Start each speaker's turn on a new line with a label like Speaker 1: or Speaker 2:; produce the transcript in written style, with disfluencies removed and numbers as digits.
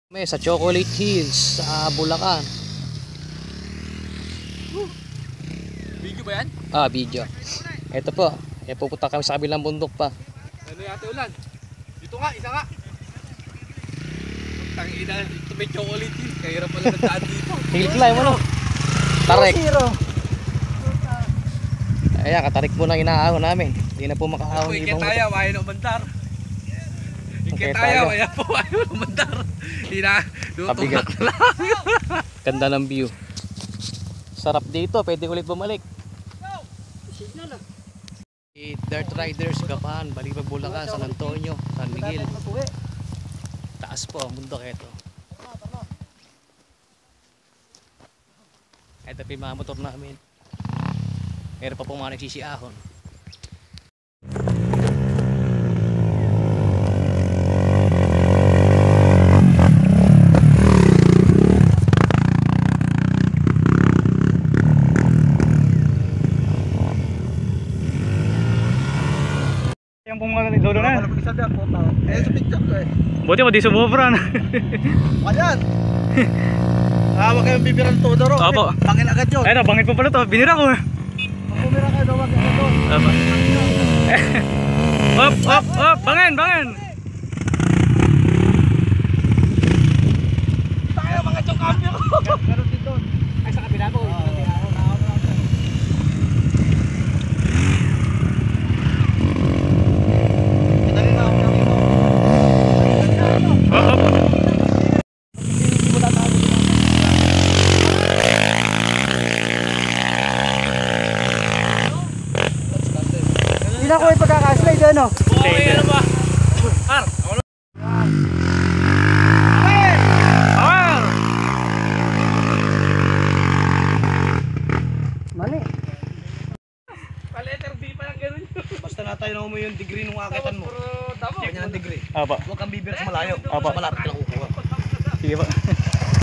Speaker 1: May sa Chocolate Hills sa Bulacan.
Speaker 2: Video ba yan?
Speaker 1: Video. Ito po. Pupunta kami sa kabilang bundok pa.
Speaker 2: Ano yata ulan? Dito nga, isa nga. Tangina, ito may Chocolate Hills. Kahirap pala nagdaan dito.
Speaker 1: Hill climb ano? Tarik. Ayan, katarik po ng inaahon namin. Hindi na po makaahon yung ibang
Speaker 2: tayo, ayaw na umandar. Ikit tayo, ayaw po, ayaw na umandar. Hindi na,
Speaker 1: Kabigat.
Speaker 2: tutulak na lang.
Speaker 1: Ganda ng view. Sarap dito, pwede ulit bumalik. Dirt Riders, Gapan, Balibag, Bulacan, San Antonio, San Miguel. Taas po ang bundok ito. Ito po yung mga motor namin. Meron pa pong mga nagsisiahon.
Speaker 3: Yan pong mga lolo na.
Speaker 2: Eh, sa picture ko eh.
Speaker 3: Buti mo di sumubra na.
Speaker 2: Ayan! Huwag kayong bibirang todo ro.
Speaker 3: Opo.
Speaker 2: Bangin agad yun.
Speaker 3: Ayun, bangit pa pala to. Binira ko.
Speaker 2: Pag bumira kayo, huwag agad doon.
Speaker 3: Opo. Hop, hop, hop. Bangin, bangin.
Speaker 2: Tayo mga chokambyo. Meron din doon.
Speaker 1: Ay, sa kabila po.
Speaker 3: Hop, hop.
Speaker 2: Hindi na ko yung pagkakaslide ano.
Speaker 3: Okay, ano ba?
Speaker 2: Par!
Speaker 1: Mali.
Speaker 2: Pa-letter B pa lang ganun. Basta na tayo na mo yung degree nung akitan mo. Ganyan ang degree.
Speaker 3: Opo.
Speaker 2: Huwag kang bibira sa malayo.
Speaker 3: Opo.
Speaker 2: Malapit ka lang kukuha.
Speaker 3: Sige po.